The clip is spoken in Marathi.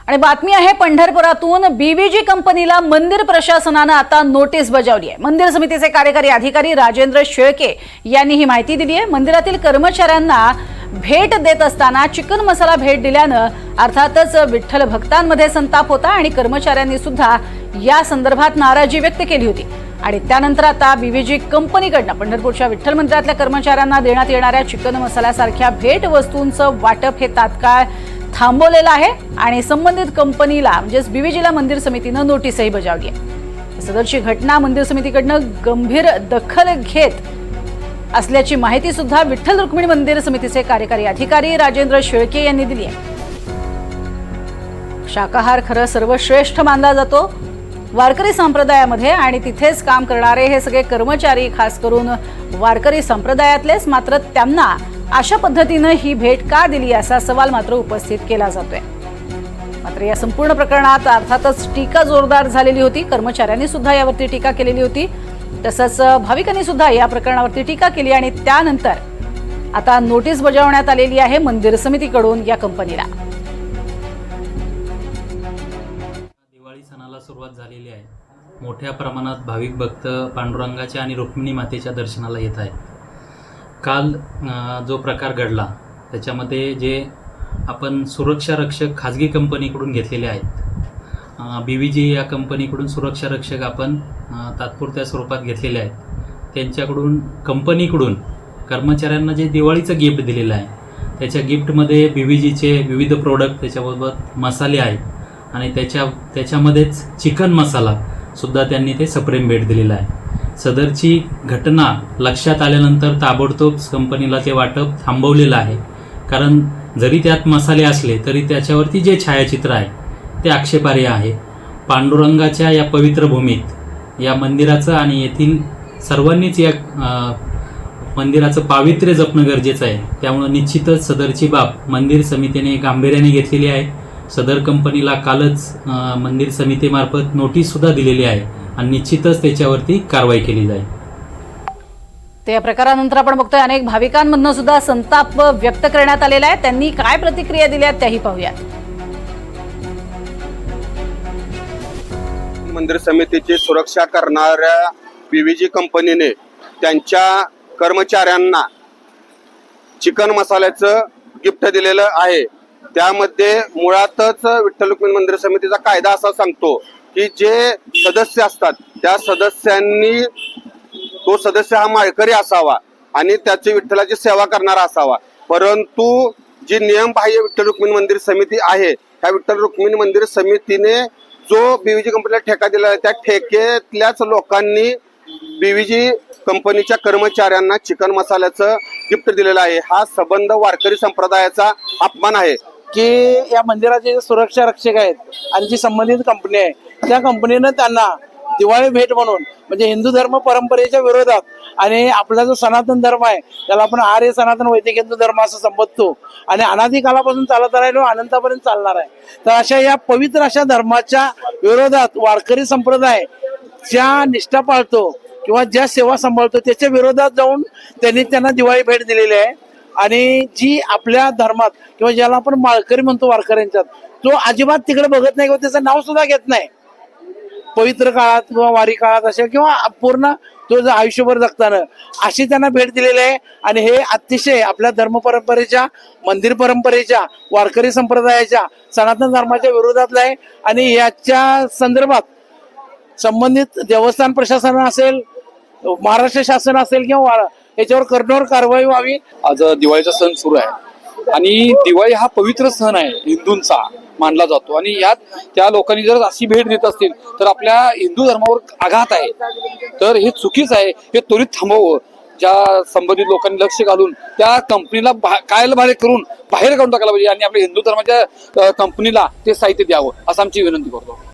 आणि बातमी आहे पंढरपुरातून बीव्हीजी कंपनीला मंदिर प्रशासनाने आता नोटीस बजावली आहे। मंदिर समितीचे कार्यकारी अधिकारी राजेंद्र शेळके यांनी ही माहिती दिली आहे। मंदिरातील कर्मचाऱ्यांना भेट देत असताना चिकन मसाला भेट दिल्याने अर्थातच विठ्ठल भक्तांमध्ये संताप होता आणि कर्मचाऱ्यांनी सुद्धा या संदर्भात नाराजी व्यक्त केली होती। आणि त्यानंतर आता बीव्हीजी कंपनीकडून पंढरपूरच्या विठ्ठल मंदिरातल्या कर्मचाऱ्यांना देण्यात येणाऱ्या चिकन मसाल्यासारख्या भेट वस्तूंचं वाटप हे तात्काळ थांबवलेलं आहे आणि संबंधित कंपनीला म्हणजेच बीव्हीजीला मंदिर समितीने नोटीसही बजावली आहे। सदरची घटना मंदिर समितीकडून गंभीर दखल घेत असल्याची माहिती सुद्धा विठ्ठल रुक्मिणी मंदिर समितीचे कार्यकारी अधिकारी राजेंद्र शेळके यांनी दिली आहे। शाकाहार खरं सर्वश्रेष्ठ मानला जातो वारकरी संप्रदायामध्ये आणि तिथेच काम करणारे हे सगळे कर्मचारी खास करून वारकरी संप्रदायातलेच, मात्र त्यांना अशा पद्धतीने ही भेट का दिली असा सवाल मात्र उपस्थित केला जातोय। मात्र या संपूर्ण प्रकरणात अर्थातच टीका जोरदार झालेली होती। कर्मचाऱ्यांनी सुद्धा यावरती टीका केलेली होती, तसंच भाविकांनी सुद्धा या प्रकरणावरती टीका केली आणि त्यानंतर आता नोटीस बजावण्यात आलेली आहे मंदिर समितीकडून या कंपनीला। दिवाळी सणाला सुरुवात झालेली आहे। मोठ्या प्रमाणात भाविक भक्त पांडुरंगाच्या आणि रुक्मिणी मातेच्या दर्शनाला येत आहेत। काल जो प्रकार घडला त्याच्यामध्ये जे आपण सुरक्षा रक्षक खाजगी कंपनीकडून घेतलेले आहेत, बीव्हीजी या कंपनीकडून सुरक्षा रक्षक आपण तात्पुरत्या स्वरूपात घेतलेले आहेत। त्यांच्याकडून कंपनीकडून कर्मचाऱ्यांना जे दिवाळीचं गिफ्ट दिलेलं आहे त्याच्या गिफ्टमध्ये बीव्हीजीचे विविध प्रोडक्ट, त्याच्याबरोबर मसाले आहेत आणि त्याच्यामध्येच चिकन मसाला सुद्धा त्यांनी ते सप्रेम भेट दिलेला आहे। सदरची घटना लक्षात आल्यानंतर ताबडतोब कंपनीला ते वाटप थांबवलेलं आहे, कारण जरी त्यात मसाले असले तरी त्याच्यावरती जे छायाचित्र आहे ते आक्षेपार्ह आहे। पांडुरंगाच्या या पवित्र भूमीत या मंदिराचं आणि येथील सर्वांनीच या मंदिराचं पावित्र्य जपणं गरजेचं आहे। त्यामुळे निश्चितच सदरची बाब मंदिर समितीने गांभीर्याने घेतलेली आहे। सदर कंपनीला कालच मंदिर समितीमार्फत नोटीस सुद्धा दिलेली आहे आणि निश्चितच त्याच्यावरती कारवाई केली जाईल। त्या प्रकारानंतर आपण बघतोय अनेक भाविकांमधून सुद्धा संताप व्यक्त करण्यात आलेला आहे। त्यांनी काय प्रतिक्रिया दिल्या त्याही पाहूयात। मंदिर समितीची सुरक्षा करणाऱ्या बीव्हीजी कंपनीने त्यांच्या कर्मचाऱ्यांना चिकन मसाल्याचं गिफ्ट दिलेलं आहे। त्यामध्ये मुळातच विठ्ठल रुक्मिणी मंदिर समितीचा कायदा असा सांगतो की जे सदस्य असतात त्या सदस्यांनी तो सदस्य हा माळकरी असावा आणि त्याची विठ्ठलाची सेवा करणारा असावा। परंतु जी नियमबाह्य विठ्ठल रुक्मिणी मंदिर समिती आहे, त्या विठ्ठल रुक्मिणी मंदिर समितीने जो बीव्हीजी कंपनीला ठेका दिला आहे त्या ठेक्यातल्याच लोकांनी बीव्हीजी कंपनीच्या कर्मचाऱ्यांना चिकन मसाल्याचं गिफ्ट दिलेलं आहे। हा संबंध वारकरी संप्रदायाचा अपमान आहे की या मंदिराचे जे सुरक्षा रक्षक आहेत आणि जी संबंधित कंपनी आहे त्या कंपनीनं त्यांना दिवाळी भेट म्हणून, म्हणजे हिंदू धर्म परंपरेच्या विरोधात आणि आपला जो सनातन धर्म आहे त्याला आपण आर्य सनातन वैदिक हिंदू धर्म असं संबोधतो आणि अनादी कालापासून चालत राहिलो अनंतापर्यंत चालणार आहे। तर अशा या पवित्र अशा धर्माच्या विरोधात वारकरी संप्रदाय ज्या निष्ठा पाळतो किंवा ज्या सेवा सांभाळतो त्याच्या विरोधात जाऊन त्यांना दिवाळी भेट दिलेली आहे। आणि जी आपल्या धर्मात किंवा ज्याला आपण माळकरी म्हणतो वारकऱ्यांच्यात, तो अजिबात तिकडे बघत नाही किंवा त्याचं नाव सुद्धा घेत नाही पवित्र काळात किंवा वारी काळात अशा किंवा पूर्ण तो आयुष्यभर जगताना, अशी त्यांना भेट दिलेली आहे। आणि हे अतिशय आपल्या धर्म परंपरेच्या, मंदिर परंपरेच्या, वारकरी संप्रदायाच्या, सनातन धर्माच्या विरोधातला आहे आणि याच्या संदर्भात संबंधित देवस्थान प्रशासन असेल, महाराष्ट्र शासन असेल किंवा याच्यावर कठोर कारवाई व्हावी। आज दिवाळीचा सण सुरू आहे आणि दिवाळी हा पवित्र सण आहे, हिंदूंचा मानला जातो आणि यात त्या लोकांनी जर अशी भेट देत असतील तर आपल्या हिंदू धर्मावर आघात आहे। तर हे चुकीच आहे, हे त्वरित थांबवावं। ज्या संबंधित लोकांनी लक्ष घालून त्या कंपनीला कायला बाहेर करून बाहेर काढून टाकायला पाहिजे आणि आपल्या हिंदू धर्माच्या कंपनीला ते साहित्य द्यावं असं आमची विनंती करतो।